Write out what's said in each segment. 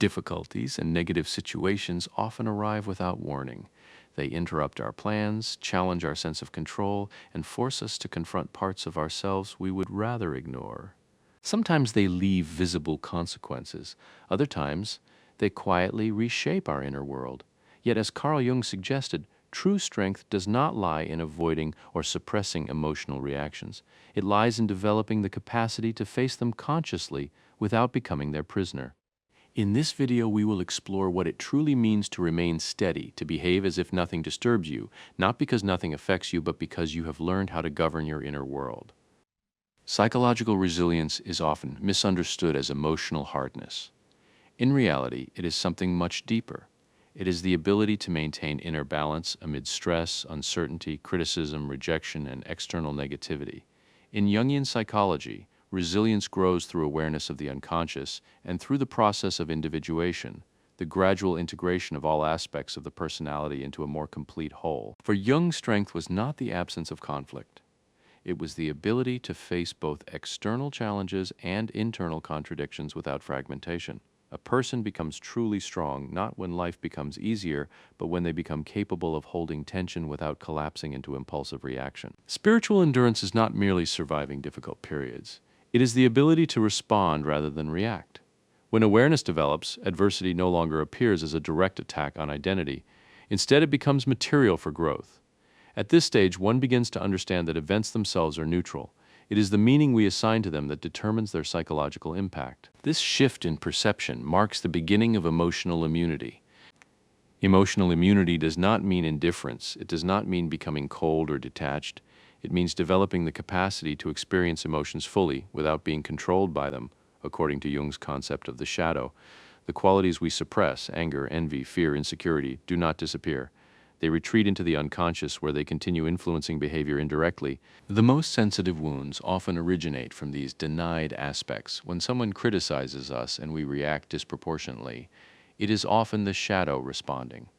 Difficulties and negative situations often arrive without warning. They interrupt our plans, challenge our sense of control, and force us to confront parts of ourselves we would rather ignore. Sometimes they leave visible consequences. Other times, they quietly reshape our inner world. Yet, as Carl Jung suggested, true strength does not lie in avoiding or suppressing emotional reactions. It lies in developing the capacity to face them consciously without becoming their prisoner. In this video, we will explore what it truly means to remain steady, to behave as if nothing disturbs you, not because nothing affects you, but because you have learned how to govern your inner world. Psychological resilience is often misunderstood as emotional hardness. In reality, it is something much deeper. It is the ability to maintain inner balance amid stress, uncertainty, criticism, rejection, and external negativity. In Jungian psychology, resilience grows through awareness of the unconscious and through the process of individuation, the gradual integration of all aspects of the personality into a more complete whole. For Jung, strength was not the absence of conflict. It was the ability to face both external challenges and internal contradictions without fragmentation. A person becomes truly strong not when life becomes easier, but when they become capable of holding tension without collapsing into impulsive reaction. Spiritual endurance is not merely surviving difficult periods. It is the ability to respond rather than react. When awareness develops, adversity no longer appears as a direct attack on identity. Instead, it becomes material for growth. At this stage, one begins to understand that events themselves are neutral. It is the meaning we assign to them that determines their psychological impact. This shift in perception marks the beginning of emotional immunity. Emotional immunity does not mean indifference. It does not mean becoming cold or detached. It means developing the capacity to experience emotions fully without being controlled by them, according to Jung's concept of the shadow. The qualities we suppress, anger, envy, fear, insecurity, do not disappear. They retreat into the unconscious where they continue influencing behavior indirectly. The most sensitive wounds often originate from these denied aspects. When someone criticizes us and we react disproportionately, it is often the shadow responding.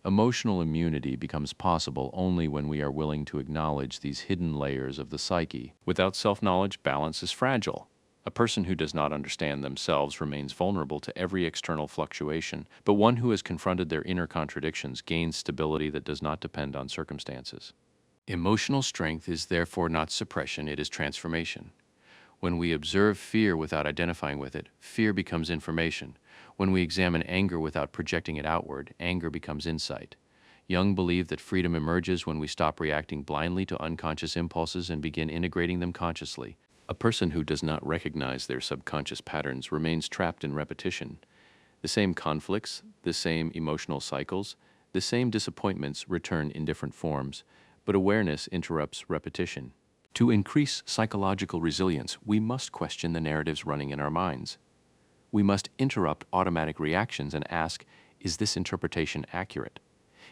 Emotional immunity becomes possible only when we are willing to acknowledge these hidden layers of the psyche. Without self-knowledge, balance is fragile. A person who does not understand themselves remains vulnerable to every external fluctuation, but one who has confronted their inner contradictions gains stability that does not depend on circumstances. Emotional strength is therefore not suppression, it is transformation. When we observe fear without identifying with it, fear becomes information. When we examine anger without projecting it outward, anger becomes insight. Jung believed that freedom emerges when we stop reacting blindly to unconscious impulses and begin integrating them consciously. A person who does not recognize their subconscious patterns remains trapped in repetition. The same conflicts, the same emotional cycles, the same disappointments return in different forms, but awareness interrupts repetition. To increase psychological resilience, we must question the narratives running in our minds. We must interrupt automatic reactions and ask, is this interpretation accurate?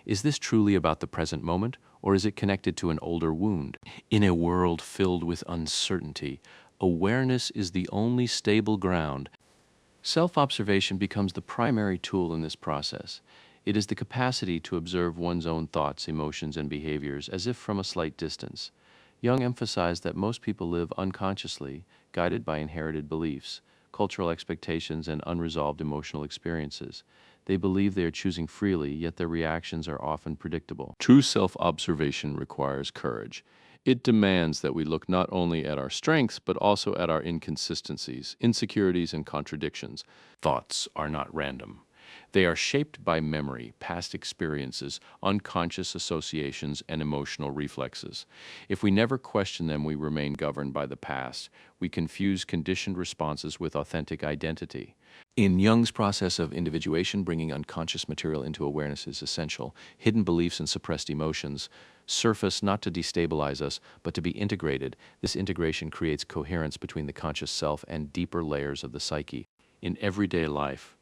Is this truly about the present moment, or is it connected to an older wound? In a world filled with uncertainty, awareness is the only stable ground. Self-observation becomes the primary tool in this process. It is the capacity to observe one's own thoughts, emotions, and behaviors as if from a slight distance. Jung emphasized that most people live unconsciously, guided by inherited beliefs, cultural expectations, and unresolved emotional experiences. They believe they are choosing freely, yet their reactions are often predictable. True self-observation requires courage. It demands that we look not only at our strengths, but also at our inconsistencies, insecurities, and contradictions. Thoughts are not random. They are shaped by memory, past experiences, unconscious associations, and emotional reflexes. If we never question them, we remain governed by the past. We confuse conditioned responses with authentic identity. In Jung's process of individuation, bringing unconscious material into awareness is essential. Hidden beliefs and suppressed emotions surface not to destabilize us, but to be integrated. This integration creates coherence between the conscious self and deeper layers of the psyche. In everyday life,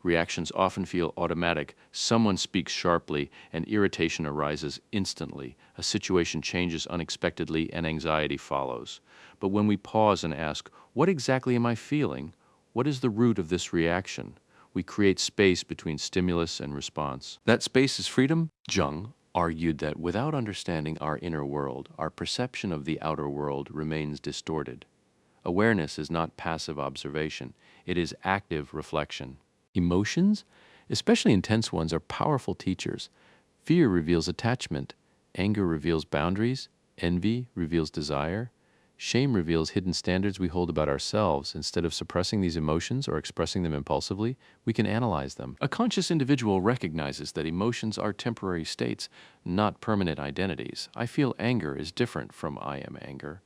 reactions often feel automatic. Someone speaks sharply, and irritation arises instantly. A situation changes unexpectedly, and anxiety follows. But when we pause and ask, what exactly am I feeling? What is the root of this reaction? We create space between stimulus and response. That space is freedom. Jung argued that without understanding our inner world, our perception of the outer world remains distorted. Awareness is not passive observation. It is active reflection. Emotions, especially intense ones, are powerful teachers. Fear reveals attachment, anger reveals boundaries, envy reveals desire, shame reveals hidden standards we hold about ourselves. Instead of suppressing these emotions or expressing them impulsively, we can analyze them. A conscious individual recognizes that emotions are temporary states, not permanent identities. I feel anger is different from I am anger.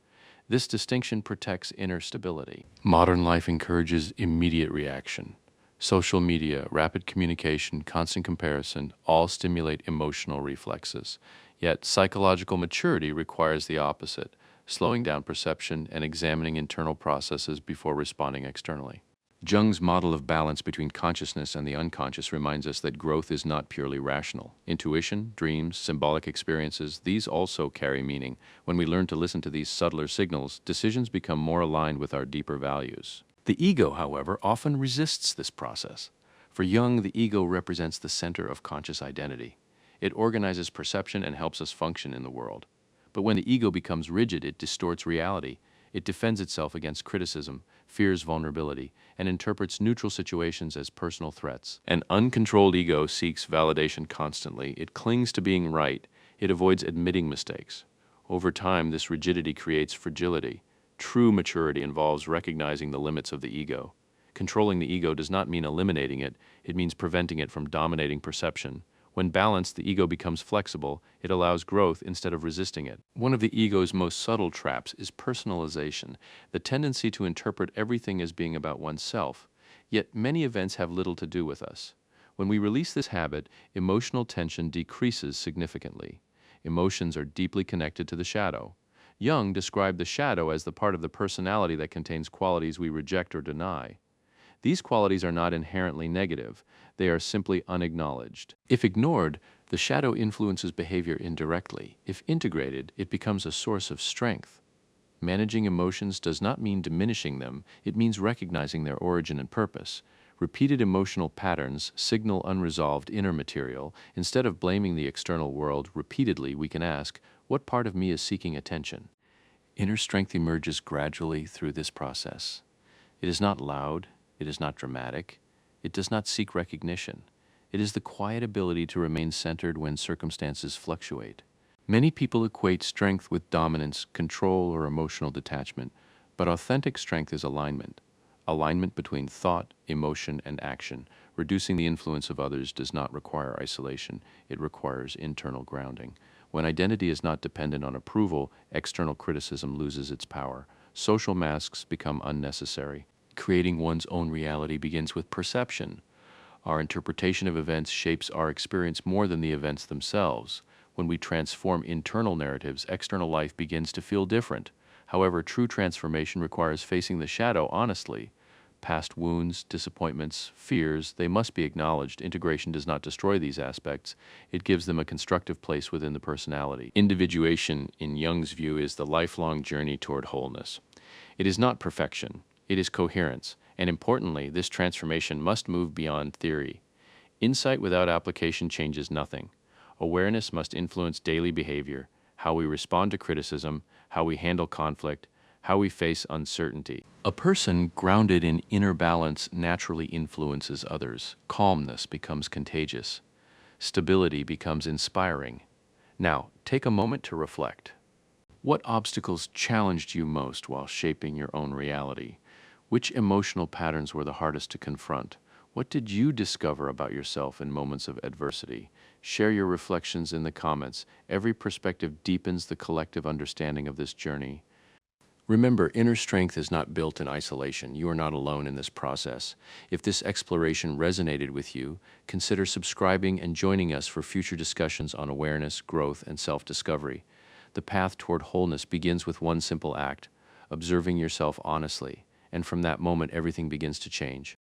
This distinction protects inner stability. Modern life encourages immediate reaction. Social media, rapid communication, constant comparison all stimulate emotional reflexes. Yet psychological maturity requires the opposite, slowing down perception and examining internal processes before responding externally. Jung's model of balance between consciousness and the unconscious reminds us that growth is not purely rational. Intuition, dreams, symbolic experiences, these also carry meaning. When we learn to listen to these subtler signals, decisions become more aligned with our deeper values. The ego, however, often resists this process. For Jung, the ego represents the center of conscious identity. It organizes perception and helps us function in the world. But when the ego becomes rigid, it distorts reality. It defends itself against criticism, fears vulnerability, and interprets neutral situations as personal threats. An uncontrolled ego seeks validation constantly. It clings to being right. It avoids admitting mistakes. Over time, this rigidity creates fragility. True maturity involves recognizing the limits of the ego. Controlling the ego does not mean eliminating it, it means preventing it from dominating perception. When balanced, the ego becomes flexible, it allows growth instead of resisting it. One of the ego's most subtle traps is personalization, the tendency to interpret everything as being about oneself. Yet many events have little to do with us. When we release this habit, emotional tension decreases significantly. Emotions are deeply connected to the shadow. Jung described the shadow as the part of the personality that contains qualities we reject or deny. These qualities are not inherently negative, they are simply unacknowledged. If ignored, the shadow influences behavior indirectly. If integrated, it becomes a source of strength. Managing emotions does not mean diminishing them, it means recognizing their origin and purpose. Repeated emotional patterns signal unresolved inner material. Instead of blaming the external world repeatedly, we can ask, what part of me is seeking attention? Inner strength emerges gradually through this process. It is not loud, it is not dramatic, it does not seek recognition. It is the quiet ability to remain centered when circumstances fluctuate. Many people equate strength with dominance, control, or emotional detachment, but authentic strength is alignment. Alignment between thought, emotion, and action. Reducing the influence of others does not require isolation, it requires internal grounding. When identity is not dependent on approval, external criticism loses its power. Social masks become unnecessary. Creating one's own reality begins with perception. Our interpretation of events shapes our experience more than the events themselves. When we transform internal narratives, external life begins to feel different. However, true transformation requires facing the shadow honestly. Past wounds, disappointments, fears, they must be acknowledged. Integration does not destroy these aspects. It gives them a constructive place within the personality. Individuation, in Jung's view, is the lifelong journey toward wholeness. It is not perfection. It is coherence. And importantly, this transformation must move beyond theory. Insight without application changes nothing. Awareness must influence daily behavior, how we respond to criticism, how we handle conflict, how we face uncertainty. A person grounded in inner balance naturally influences others. Calmness becomes contagious. Stability becomes inspiring. Now, take a moment to reflect. What obstacles challenged you most while shaping your own reality? Which emotional patterns were the hardest to confront? What did you discover about yourself in moments of adversity? Share your reflections in the comments. Every perspective deepens the collective understanding of this journey. Remember, inner strength is not built in isolation. You are not alone in this process. If this exploration resonated with you, consider subscribing and joining us for future discussions on awareness, growth, and self-discovery. The path toward wholeness begins with one simple act, observing yourself honestly, and from that moment everything begins to change.